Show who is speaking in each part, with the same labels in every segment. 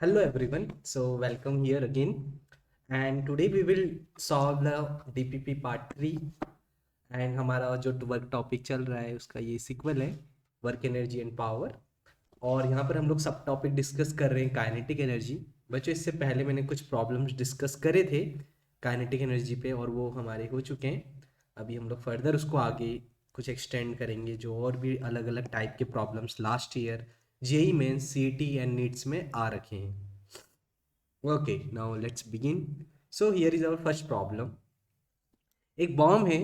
Speaker 1: Hello everyone, so welcome here again, and today we will solve the DPP part 3 and हमारा जो work topic चल रहा है उसका ये सीक्वल है वर्क एनर्जी एंड पावर। और यहाँ पर हम लोग सब टॉपिक डिस्कस कर रहे हैं काइनेटिक एनर्जी। बच्चों इससे पहले मैंने कुछ प्रॉब्लम्स डिस्कस करे थे काइनेटिक एनर्जी पे और वो हमारे हो चुके हैं। अभी हम लोग फर्दर उसको आगे कुछ एक्सटेंड करेंगे जो और भी अलग अलग टाइप के problems last year JEE mains CET and NEETs में आ रखे हैं। Okay, now let's begin. So here is our first problem. एक बॉम्ब है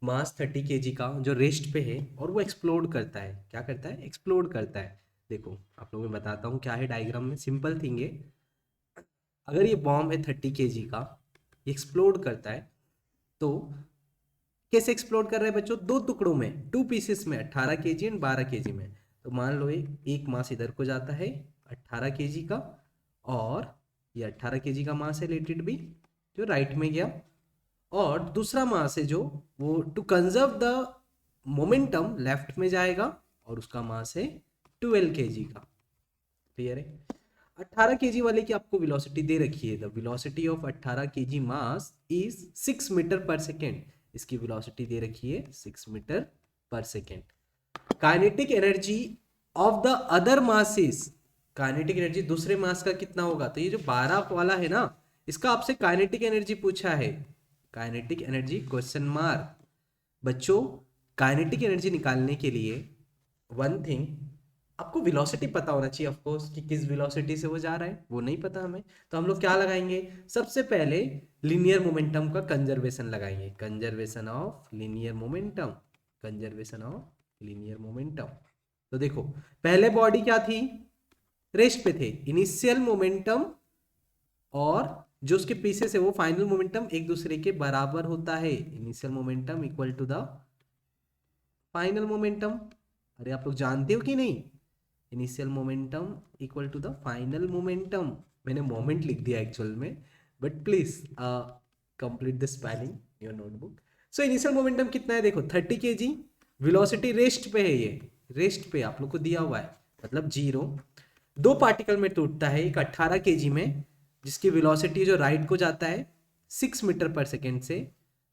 Speaker 1: मास 30 kg का जो रेस्ट पे है और वो एक्सप्लोड करता है। क्या करता है? एक्सप्लोड करता है। देखो आप लोगों को मैं बताता हूँ क्या है डायग्राम में। सिंपल थिंग है, अगर ये बॉम्ब है 30 kg का, ये एक्सप्लोड करता है तो कैसे एक्सप्लोड कर रहा है बच्चों? दो टुकड़ों में, टू पीसेस में, 18 kg एंड 12 kg में। तो मान लो एक मास इधर को जाता है 18 kg का, और ये 18 kg का मास है लेटेड बी जो राइट में गया, और दूसरा मास है जो वो to conserve the momentum left में जाएगा और उसका मास है 12 kg का। क्लियर है? 18 kg वाले की आपको वेलोसिटी दे रखी है। The velocity of 18 kg mass is 6 metre per second. इसकी वेलोसिटी दे रखी है 6 metre per second. Kinetic energy of the other masses, kinetic energy दूसरे मास का कितना होगा? तो ये जो 12 वाला है ना, इसका आपसे काइनेटिक एनर्जी पूछा है। Kinetic energy question mark. बच्चों काइनेटिक एनर्जी निकालने के लिए वन थिंग, आपको वेलोसिटी पता होना चाहिए ऑफ कोर्स कि किस वेलोसिटी से वो जा रहा है। वो नहीं पता हमें, तो हम लोग क्या लगाएंगे? सबसे पहले लीनियर मोमेंटम का कंजर्वेशन लगाएंगे। Conservation of linear momentum, conservation of linear momentum. तो देखो पहले बॉडी क्या थी? रेस्ट पे थे। इनिशियल मोमेंटम और जो उसके पीछे से वो फाइनल मोमेंटम एक दूसरे के बराबर होता है। Initial momentum equal to the final momentum. अरे आप लोग जानते हो कि नहीं? Initial momentum equal to the final momentum. मैंने मोमेंट लिख दिया एक्चुअल में, but please complete the spelling your notebook. So initial momentum कितना है? देखो 30 kg, वेलोसिटी रेस्ट पे है, ये रेस्ट पे आप लोग को दिया हुआ है, मतलब जीरो। दो पार्टिकल में टूटता है, एक 18 kg में जिसकी वेलोसिटी जो राइट को जाता है 6 मीटर पर सेकेंड से।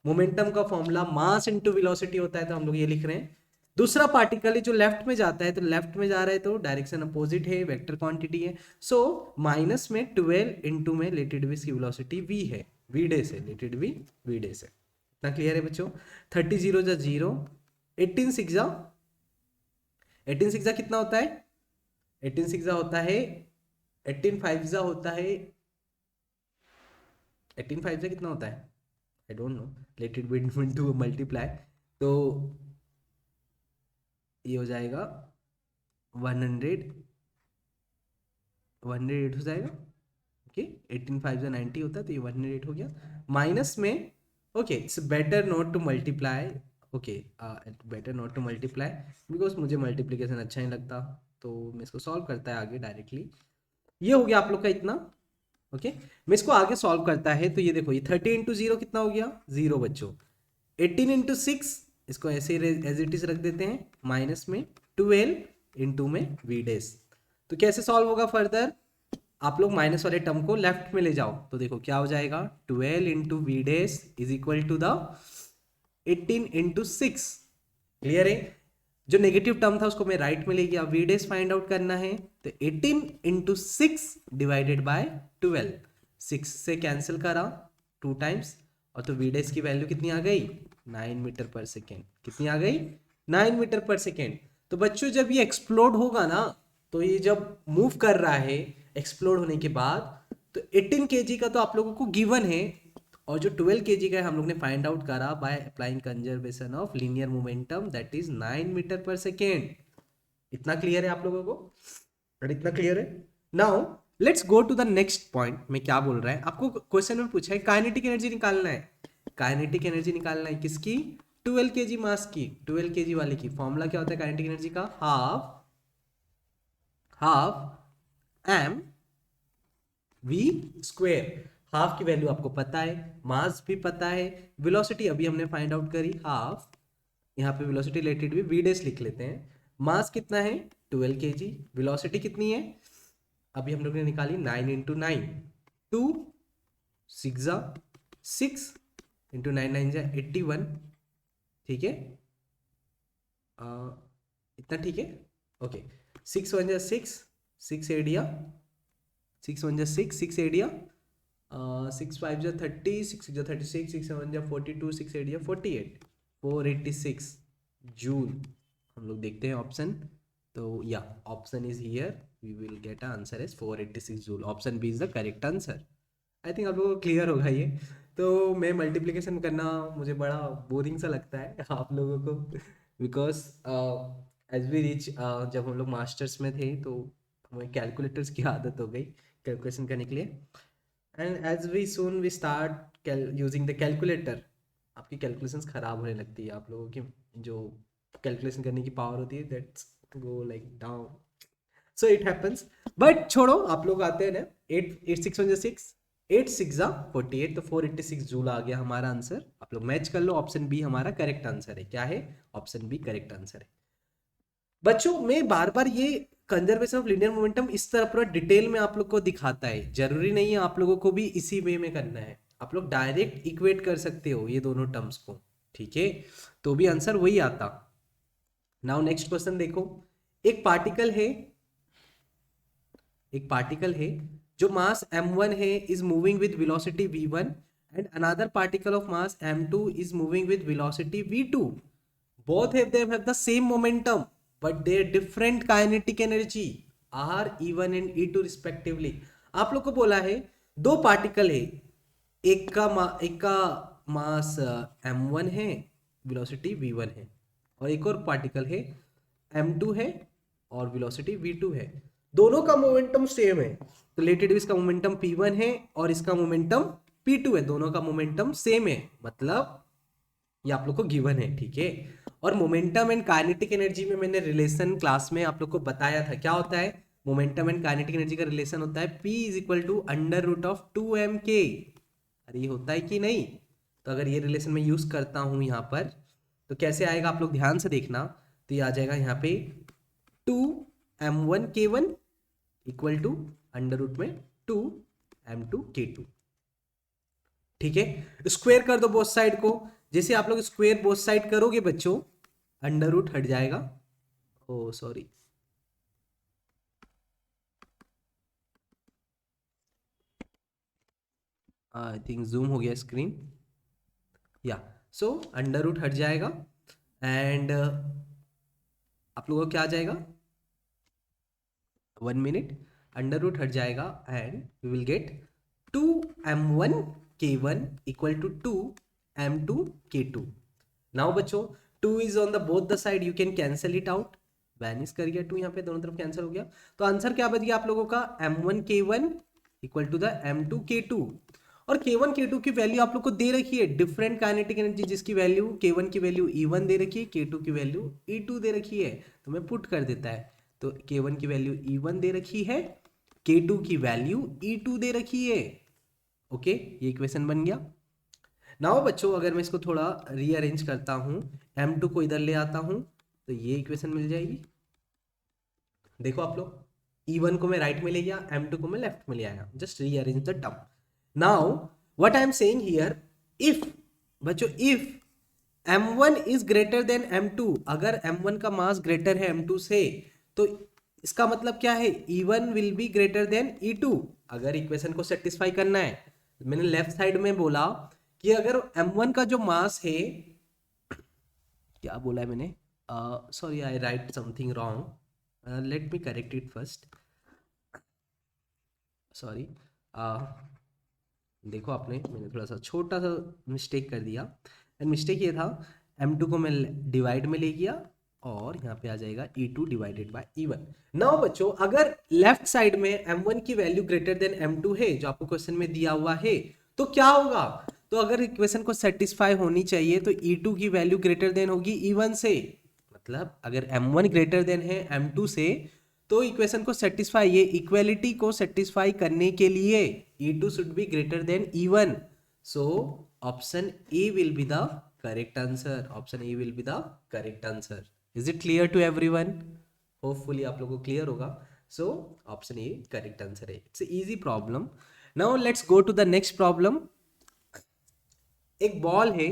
Speaker 1: मोमेंटम का फॉर्मूला मास इनटू वेलोसिटी होता है, तो हम लोग ये लिख रहे हैं। दूसरा पार्टिकल है जो लेफ्ट में जाता है, तो लेफ्ट में जा रहा है तो डायरेक्शन अपोजिट है, वेक्टर क्वांटिटी है। सो माइनस में 12 इंटू में लेटेड वी की वेलोसिटी v है, v डेस है, लेटेड वी v डेस है। इतना क्लियर है बच्चों? 30 जीरो जा जीरो, 18 सिक्स जा, 18 सिक्स जा कितना होता है? 18 सिक्स जा होता है, 18 फाइव जा होता है, 18 फाइव जा कितना होता है? I don't know, let it v into multiply, तो ये हो जाएगा 100, 108 हो जाएगा। ओके 18 फाइव जा 90 होता है, तो ये 108 हो गया। माइनस में okay, it's better not to multiply. Okay better not to multiply because मुझे मल्टीप्लीकेशन अच्छा नहीं लगता, तो मैं इसको सॉल्व करता है आगे डायरेक्टली। ये हो गया आप लोग का इतना। ओके मैं इसको आगे सॉल्व करता है, तो ये देखो ये 30 इंटू जीरो कितना हो गया? जीरो बच्चों। 18 इंटू सिक्स, इसको ऐसे एज इट इज रख देते हैं, माइनस में 12 इंटू में वी डेस। तो कैसे सॉल्व होगा फर्दर? आप लोग माइनस वाले टर्म को लेफ्ट में ले जाओ, तो देखो क्या हो जाएगा? 12 into v dash is equal to the 18 into six. Clear है? जो नेगेटिव टर्म था उसको मैं राइट में ले गया, वी डेस फाइंड आउट करना है, तो 18 इंटू सिक्स डिवाइडेड बाय 12, 6 से कैंसिल करा 2 टाइम्स, और तो वी डेस की वैल्यू कितनी आ गई? 9 मीटर पर सेकेंड। कितनी आ गई? 9 मीटर पर सेकेंड। तो बच्चों जब ये एक्सप्लोड होगा ना, तो ये जब मूव कर रहा है एक्सप्लोड होने के बाद, तो 18 केजी का तो आप लोगों को गिवन है, और जो 12 केजी का है हम लोग ने फाइंड आउट करा by applying conservation of linear momentum, that is 9 metre per second. इतना क्लियर है आप लोगों को? और इतना क्लियर है? Now let's go to the next point. मैं क्या बोल रहा है आपको? क्वेश्चन में पूछा है काइनेटिक एनर्जी निकालना है। काइनेटिक एनर्जी निकालना है किसकी? 12 केजी मास की। 12 केजी वाले की फॉर्मूला क्या होता है काइनेटिक एनर्जी का? Half half m v square. हाफ की वैल्यू आपको पता है, मास भी पता है, वेलोसिटी अभी हमने फाइंड आउट करी हाफ। यहाँ पे वेलोसिटी रिलेटेड भी वी डेस लिख लेते हैं। मास कितना है? 12 केजी। वेलोसिटी कितनी है? अभी हम लोग ने निकाली 9 इंटू 9, 2 6 6 इंटू 9 9 जा 81, ठीक है। इतना ठीक है, ओके। 6 1 जा 6, 6 एडिया, 6 1 जा 6, 6 एडिया, 6 5 जा 30, 6 6 जा 36, 6 7 जा 42, 6 8 जा 48, 486 जूल। हम लोग देखते हैं ऑप्शन, तो या option is here, we will get answer is 486 joule. Option B is the correct answer. I think आप लोगों को क्लियर होगा ये। तो मैं मल्टीप्लिकेशन करना मुझे बड़ा बोरिंग सा लगता है आप लोगों को, बिकॉज एज वी रिच, जब हम लोग मास्टर्स में थे तो हमें कैलकुलेटर्स की आदत हो गई कैलकुलेशन करने के लिए। And as we soon we start using the calculator, आपकी कैलकुलेशंस खराब होने लगती है, आप लोगों की जो कैलकुलेशन करने की पावर होती है that's go like down. So it happens, but छोड़ो, आप लोग आते हैं ना। 8 8 6 1 जा 6, 8 6 जा 48, तो 486 जूल आ गया हमारा आंसर। आप लोग मैच कर लो, ऑप्शन बी हमारा करेक्ट आंसर है। क्या है? ऑप्शन बी करेक्ट आंसर है। बच्चों में बार बार ये कंजर्वेशन ऑफ लिनियर मोमेंटम इस तरह पूरा डिटेल में आप लोग को दिखाता है, जरूरी नहीं है आप लोगों को भी इसी वे में करना है। आप लोग डायरेक्ट इक्वेट कर सकते हो ये दोनों टर्म्स को, ठीक है, तो भी आंसर वही आता। नाउ नेक्स्ट क्वेश्चन देखो। एक पार्टिकल है, एक पार्टिकल है जो मास m1 है, is moving with velocity v1, and another particle of mass m2 is moving with velocity v2। both of them have the same momentum but their different kinetic energy are e1 and e2 respectively। आप लोग को बोला है दो particle है, एक का मास m1 है, वेलोसिटी v1 है, और एक और पार्टिकल है m2 है और वेलोसिटी v2 है। दोनों का मोमेंटम सेम है, तो रिलेटेड इसका मोमेंटम p1 है और इसका मोमेंटम p2 है, दोनों का मोमेंटम सेम है, मतलब ये आप लोग को गिवन है, ठीक है। और मोमेंटम एंड काइनेटिक एनर्जी में मैंने रिलेशन क्लास में आप लोग को बताया था, क्या होता है मोमेंटम एंड काइनेटिक एनर्जी का रिलेशन होता है P is equal to under root of 2mk। अरे ये होता है कि नहीं? तो अगर ये रिलेशन में यूज करता हूं यहाँ पर तो कैसे आएगा, आप लोग ध्यान से देखना। तो ये आ जाएगा यहाँ पे 2m1k1 equal to under root में 2m2k2, ठीक है। स्क्वायर कर दो बोथ साइड को, जैसे आप लोग स्क्वायर बोथ साइड करोगे बच्चों अंडर रूट हट जाएगा। ओ सॉरी, आई थिंक जूम हो गया स्क्रीन, या सो अंडर रूट हट जाएगा एंड आप लोगों को क्या आ जाएगा, 1 मिनट, अंडर रूट हट जाएगा and we will get 2m1k1 equal to 2m2k2। Now बच्चों 2 is on the both the side, you can cancel it out, vanish कर गया 2 यहाँ पे, दोनों तरफ कैंसिल हो गया। तो आंसर क्या बच गया आप लोगों का, m1k1 equal to the m2k2। और k1 k2 की वैल्यू आप लोग को दे रखी है, डिफरेंट काइनेटिक एनर्जी जिसकी वैल्यू k1 की वैल्यू e1 दे रखी है, k2 की वैल्यू e2 दे रखी है, तो मैं पुट कर देता है। तो k1 की वैल्यू e1 दे रखी है, k2 की वैल्यू e2 दे रखी है, ओके, ये इक्वेशन बन गया। नाउ बच्चों अगर मैं इसको थोड़ा रीअरेंज करता हूं, m2 को इधर ले आता हूं तो ये इक्वेशन मिल जाएगी। देखो आप लोग, e1 को मैं राइट में ले गया, m2 को मैं लेफ्ट में ले आया, just rearrange the term. Now what I am saying here, if बच्चों if m1 is greater than m2, अगर m1 का मास ग्रेटर है m2 से, तो इसका मतलब क्या है, e1 will be greater then e2। अगर इक्वेशन को सेटिस्फाई करना है, मैंने लेफ्ट साइड में बोला कि अगर m1 का जो मास है, क्या बोला है मैंने, sorry I right something wrong, let me correct it first, sorry. देखो आपने, मैंने थोड़ा सा छोटा सा मिस्टेक कर दिया, एंड मिस्टेक ये था m2 को मैं डिवाइड में ले गया और यहाँ पे आ जाएगा e2 divided by e1। Now बच्चों अगर लेफ्ट साइड में m1 की वैल्यू ग्रेटर देन m2 है जो आपको क्वेश्चन में दिया हुआ है, तो क्या होगा, तो अगर इक्वेशन को सेटिस्फाई होनी चाहिए तो e2 की वैल्यू ग्रेटर देन होगी e1 से, मतलब अगर m1 ग्रेटर देन है m2 से, तो इक्वेशन को सेटिस्फाई, ये इक्वेलिटी को सेटिस्फाई करने के लिए e2 should be greater than e1। So option A will be the correct answer, option A will be the correct answer. Is it clear to everyone? Hopefully आप लोगों को clear होगा। So option A correct answer है. It's easy problem. Now let's go to the next problem. एक ball है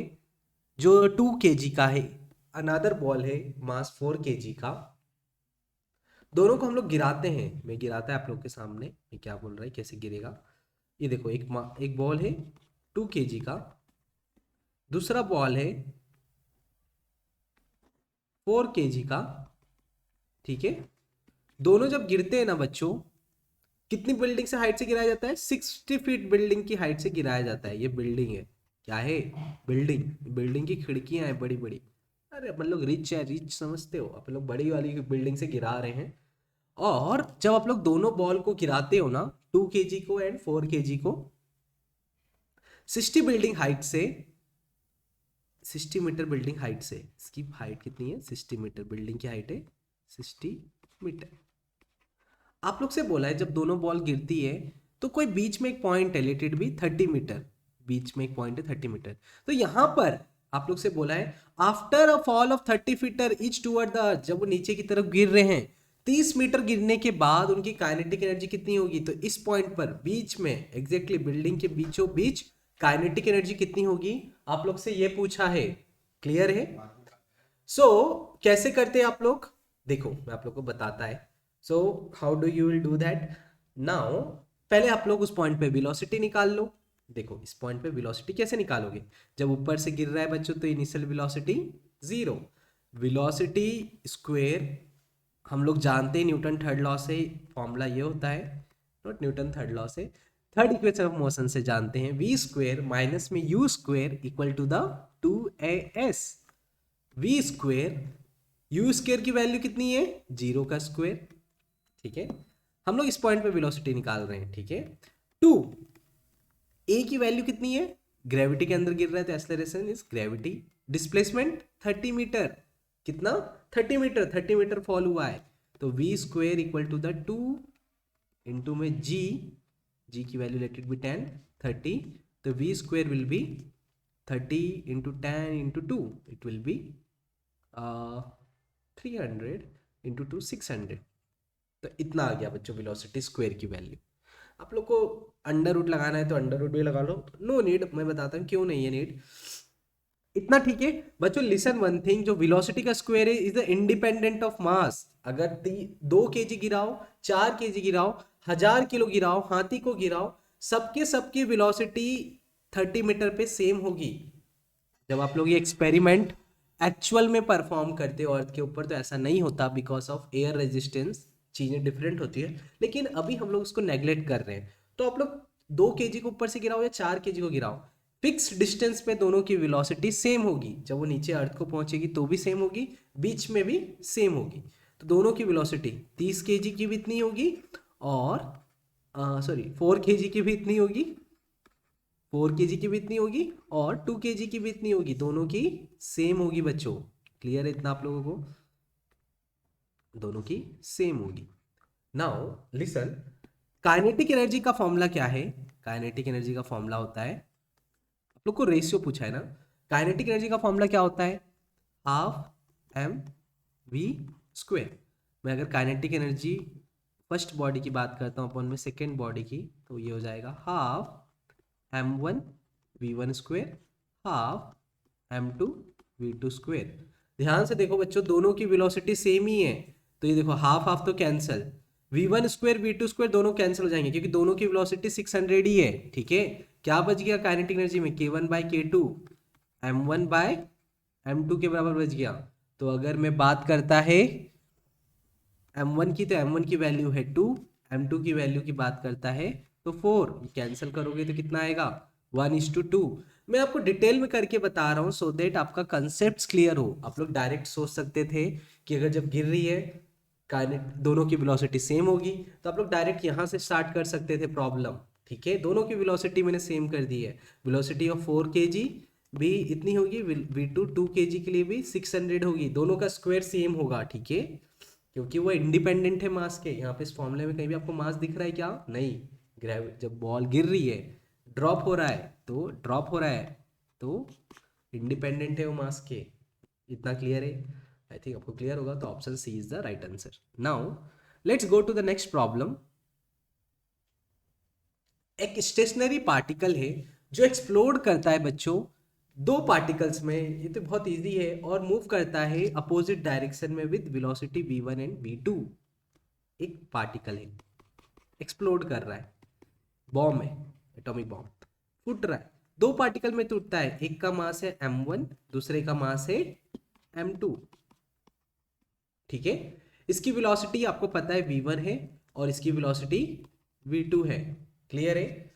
Speaker 1: जो 2 kg का है, अनदर बॉल है मास 4 kg का. दोनों को हम लोग गिराते हैं. मैं गिराता है आप लोग के सामने, मैं क्या बोल रहा है कैसे गिरेगा. ये देखो, एक बॉल है 2 kg का, दूसरा बॉल है 4 kg का. ठीक है. दोनों जब गिरते हैं ना बच्चों, कितनी बिल्डिंग से हाइट से गिराया जाता है? 60 फीट बिल्डिंग की हाइट से गिराया जाता है. ये बिल्डिंग है. क्या है? बिल्डिंग. बिल्डिंग की खिड़कियां हैं बड़ी बड़ी. अरे अपन लोग रिच है, रिच समझते हो, अपन लोग बड़ी वाली बिल्डिंग से गिरा रहे हैं. और जब आप लोग दोनों बॉल को गिराते हो ना, 2 kg को एंड 4 kg को, 60 बिल्डिंग हाइट से, 60 मीटर बिल्डिंग हाइट से, इसकी हाइट कितनी है? 60 मीटर. बिल्डिंग की हाइट है 60 मीटर. आप लोग से बोला है जब दोनों बॉल गिरती है तो कोई बीच में एक पॉइंट है, लेट इट बी 30 मीटर. बीच में एक पॉइंट है 30 मीटर. तो यहां पर आप लोग से बोला है after a fall of 30 metre each toward the earth, जब वो नीचे की तरफ गिर रहे हैं 30 मीटर गिरने के बाद उनकी काइनेटिक एनर्जी कितनी होगी. तो इस पॉइंट पर बीच में एग्जैक्टली बिल्डिंग के बीचों बीच काइनेटिक एनर्जी कितनी होगी, आप लोग से ये पूछा है. क्लियर है? सो कैसे करते हैं आप लोग, देखो मैं आप लोग को बताता है. So how do you will do that now. पहले आप लोग उस पॉइंट पे वेलोसिटी निकाल लो. देखो इस पॉइंट पे वेलोसिटी कैसे निकालोगे, जब ऊपर से गिर रहा है बच्चों तो इनिशियल वेलोसिटी 0. वेलोसिटी स्क्वायर हम लोग जानते हैं न्यूटन थर्ड लॉ से, फॉर्मूला ये होता है, नॉट न्यूटन थर्ड लॉ से, थर्ड इक्वेशन ऑफ मोशन से जानते हैं, वी स्क्वायर माइनस में u square equal to the 2as. V square, u square की वैल्यू कितनी है? 0 का स्क्वायर. ठीक है. हम लोग इस पॉइंट पे वेलोसिटी निकाल रहे हैं. ठीक है. 2 ए की वैल्यू कितनी है? ग्रेविटी के अंदर गिर रहा है तो acceleration is gravity. Displacement 30 metre. कितना? 30 मीटर. 30 मीटर फॉल हुआ है. तो v square equal to the 2 into में जी, जी की वैल्यू लेट इट बी 10, 30. तो v square will be 30 into 10 into 2, it will be 300 into 2 600. तो इतना आ गया बच्चों वेलोसिटी स्क्वायर की वैल्यू. आप लोग को अंडर रूट लगाना है तो अंडर रूट भी लगा लो, नो नीड. मैं बताता हूँ क्यों नहीं है नीड. इतना ठीक है बच्चों. लिसन वन थिंग, जो वेलोसिटी का स्क्वायर है is the independent of mass. अगर 2 kg गिराओ, 4 kg गिराओ, 1000 किलो गिराओ, हाथी को गिराओ, सबके सबकी वेलोसिटी 30 मीटर पे सेम होगी. जब आप लोग ये एक्सपेरिमेंट एक्चुअल में परफॉर्म करते हो अर्थ के ऊपर तो ऐसा नहीं होता, बिकॉज ऑफ एयर रेजिस्टेंस चीज़ें डिफरेंट होती है. लेकिन अभी हम लोग उसको नेग्लेक्ट कर रहे हैं. तो आप लोग 2 kg को ऊपर से गिराओ या 4 kg को गिराओ, फिक्स डिस्टेंस पे दोनों की वेलोसिटी सेम होगी. जब वो नीचे अर्थ को पहुंचेगी तो भी सेम होगी, बीच में भी सेम होगी. तो दोनों की वेलोसिटी 30 kg की भी इतनी होगी और 4 kg की भी इतनी होगी, 4 kg की भी इतनी होगी और 2 kg की भी इतनी होगी. दोनों की सेम होगी बच्चों. क्लियर है इतना आप लोगों को? दोनों की सेम होगी. नाउ लिसन, काइनेटिक एनर्जी का फॉर्मूला क्या है? काइनेटिक एनर्जी का फॉर्मूला होता है, आप लोग को रेशियो पूछा है ना. काइनेटिक एनर्जी का फॉर्मूला क्या होता है? Half m v square. मैं अगर काइनेटिक एनर्जी फर्स्ट बॉडी की बात करता हूँ अपन में सेकेंड बॉडी की, तो ये हो जाएगा half m1 v1 square half m2 v2 square. ध्यान से देखो बच्चों, दोनों की वेलोसिटी सेम ही है. तो ये देखो हाफ हाफ तो cancel, v1 square v2 square दोनों कैंसिल हो जाएंगे क्योंकि दोनों की वेलोसिटी 600 ही है. ठीक है. क्या बच गया काइनेटिक एनर्जी में? k1 by k2, m1 bye m2 के बराबर बच गया. तो अगर मैं बात करता है m1 की, तो m1 की वैल्यू है 2, m2 की वैल्यू की बात करता है तो 4. कैंसिल करोगे तो कितना आएगा? 1:2. मैं आपको डिटेल में करके बता रहा हूँ सो देट आपका कंसेप्ट क्लियर हो. आप लोग डायरेक्ट सोच सकते थे कि अगर जब गिर रही है दोनों की वेलोसिटी सेम होगी, तो आप लोग डायरेक्ट यहाँ से स्टार्ट कर सकते थे प्रॉब्लम. ठीक है. दोनों की वेलोसिटी मैंने सेम कर दी है. वेलोसिटी ऑफ 4 kg भी इतनी होगी, v2 2 kg के लिए भी 600 होगी. दोनों का स्क्वायर सेम होगा. ठीक है. क्योंकि वो इंडिपेंडेंट है मास के. यहाँ पे इस फॉर्मूले में कहीं भी आपको मास दिख रहा है क्या? नहीं. जब बॉल गिर रही है, ड्रॉप हो रहा है, तो ड्रॉप हो रहा है तो इंडिपेंडेंट है वो मास के. इतना क्लियर है? आई थिंक आपको क्लियर होगा. तो option C is the right answer. Now let's go to the next problem. एक स्टेशनरी पार्टिकल है जो एक्सप्लोड करता है बच्चों दो पार्टिकल्स में, ये तो बहुत इजी है, और मूव करता है अपोजिट डायरेक्शन में with velocity v1 and v2। एक पार्टिकल है, एक्सप्लोड कर रहा है, बॉम्ब है, एटॉमिक बॉम्ब फूट रहा है, दो पार्टिकल में टूटता है, एक का मास है m1, दूसरे का मास है m2। ठीक है, इसकी वेलोसिटी आपको पता है v1 है और इसकी वेलोसिटी v2 है। क्लियर है?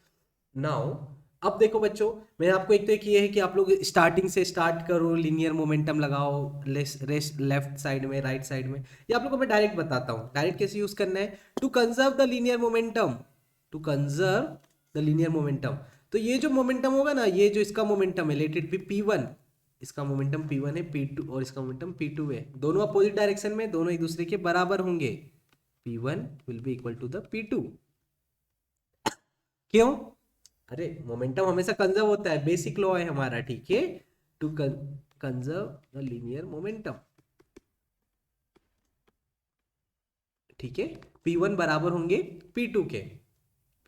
Speaker 1: नाउ अब देखो बच्चों, मैंने आपको एक तो एक ये है कि आप लोग स्टार्टिंग से स्टार्ट करो, लीनियर मोमेंटम लगाओ लेफ्ट साइड में, राइट साइड में। ये आप लोगों को मैं डायरेक्ट बताता हूँ, डायरेक्ट कैसे यूज करना है। To conserve the linear momentum, to conserve the linear momentum, तो ये जो मोमेंटम होगा ना, ये जो इसका मोमेंटम है लेट इट बी p1, इसका मोमेंटम p1 है, p2 और इसका मोमेंटम p2 है, दोनों अपोजिट डायरेक्शन में, दोनों एक दूसरे के बराबर होंगे। p1 will be equal to the p2। क्यों? अरे मोमेंटम हमेशा कंजर्व होता है, बेसिक लॉ है हमारा। ठीक है, to conserve the linear momentum. ठीक है, P1 बराबर होंगे P2 के,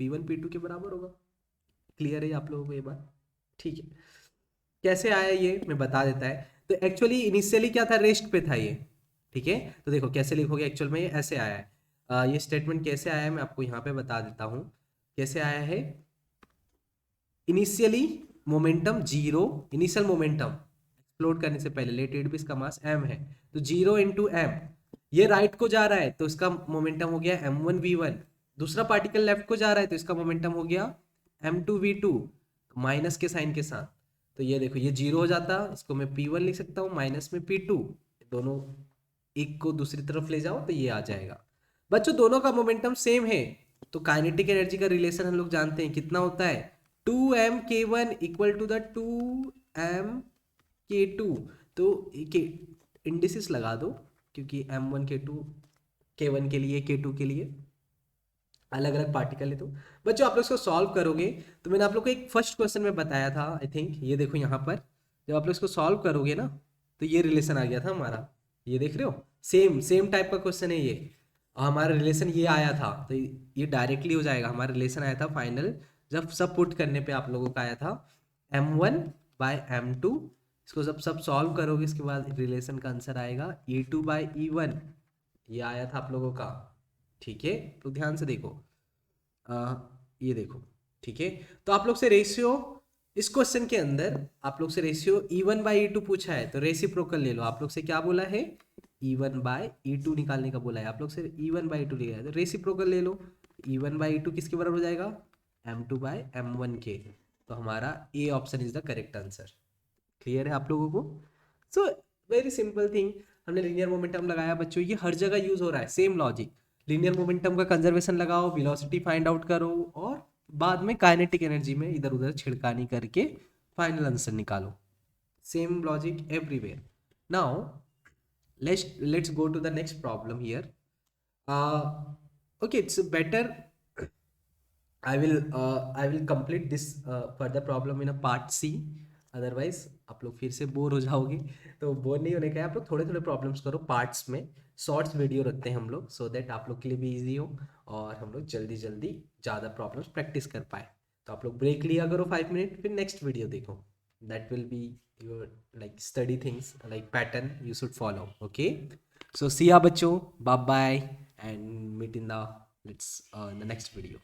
Speaker 1: P1 P2 के बराबर होगा। क्लियर है आप लोगों को ये बात? ठीक है, कैसे आया ये मैं बता देता है। तो एक्चुअली इनिशियली क्या था, रेस्ट पे था ये। ठीक है, तो देखो कैसे लिखोगे, एक्चुअल में ये ऐसे आया है। ये स्टेटमेंट कैसे आया है मैं आपको यहाँ पे बता देता हूँ कैसे आया है। Initially momentum zero, initial momentum explode करने से पहले लेट इट बी, इसका मास m है, तो 0 इंटू एम, ये राइट को जा रहा है तो इसका मोमेंटम हो गया m1v1, दूसरा पार्टिकल लेफ्ट को जा रहा है तो इसका मोमेंटम हो गया m2v2, माइनस के साइन के साथ। तो ये देखो ये जीरो हो जाता, इसको मैं p1 लिख सकता हूँ, माइनस में p2, दोनों एक को दूसरी तरफ ले जाओ तो ये आ जाएगा। बच्चों दोनों का मोमेंटम सेम है, तो काइनेटिक एनर्जी का रिलेशन हम लोग जानते हैं कितना होता है, 2m k1 equal to the 2m k2। तो इंडिसेस लगा दो, क्योंकि m1 k2 k1 के लिए, k2 के लिए अलग अलग पार्टिकल है। तो बच्चों आप लोग इसको सॉल्व करोगे, तो मैंने आप लोग को एक फर्स्ट क्वेश्चन में बताया था आई थिंक, ये देखो यहाँ पर जब आप लोग इसको सॉल्व करोगे ना, तो ये रिलेशन आ गया था हमारा, ये देख रहे हो, सेम सेम टाइप का क्वेश्चन है ये, और हमारा रिलेशन ये आया था, तो ये डायरेक्टली हो जाएगा। हमारा रिलेशन आया था फाइनल, जब सब पुट करने पे आप लोगों का आया था m1/m2, इसको जब सब सॉल्व करोगे इसके बाद रिलेशन का आंसर आएगा E2/E1, ये आया था आप लोगों का। ठीक है, तो ध्यान से देखो, ये देखो। ठीक है, तो आप लोग से रेशियो, इस क्वेश्चन के अंदर आप लोग से रेशियो E1/E2 पूछा है, तो रेसिप्रोकल ले लो। आप लोग से क्या बोला है, E1/E2 निकालने का बोला है, आप लोग से E1/E2 लिखा है, तो रेसिप्रोकल ले लो। E1/E2 किसके बराबर हो जाएगा, m2/m1 के, तो हमारा A option is the correct answer. Clear है आप लोगों को? सो वेरी सिंपल थिंग, हमने लीनियर मोमेंटम लगाया बच्चों, ये हर जगह यूज हो रहा है, सेम लॉजिक। लीनियर मोमेंटम का कंजर्वेशन लगाओ, वेलोसिटी फाइंड आउट करो, और बाद में काइनेटिक एनर्जी में इधर उधर छिड़कानी करके फाइनल आंसर निकालो। Same logic everywhere. Now let's go to the next problem here. Okay, it's better I will complete this further problem in a part C, otherwise आप लोग फिर से बोर हो जाओगे। तो बोर नहीं होने का है, आप लोग थोड़े थोड़े प्रॉब्लम्स करो पार्ट्स में, शॉर्ट्स वीडियो रखते हैं हम लोग, सो दैट आप लोग के लिए भी इजी हो और हम लोग जल्दी जल्दी ज़्यादा प्रॉब्लम्स प्रैक्टिस कर पाए। तो आप लोग ब्रेक लिया करो 5 मिनट, फिर नेक्स्ट वीडियो देखो, that will be your like study things like pattern you should follow. Okay, so see ya बच्चों, bye bye and meet in the next video.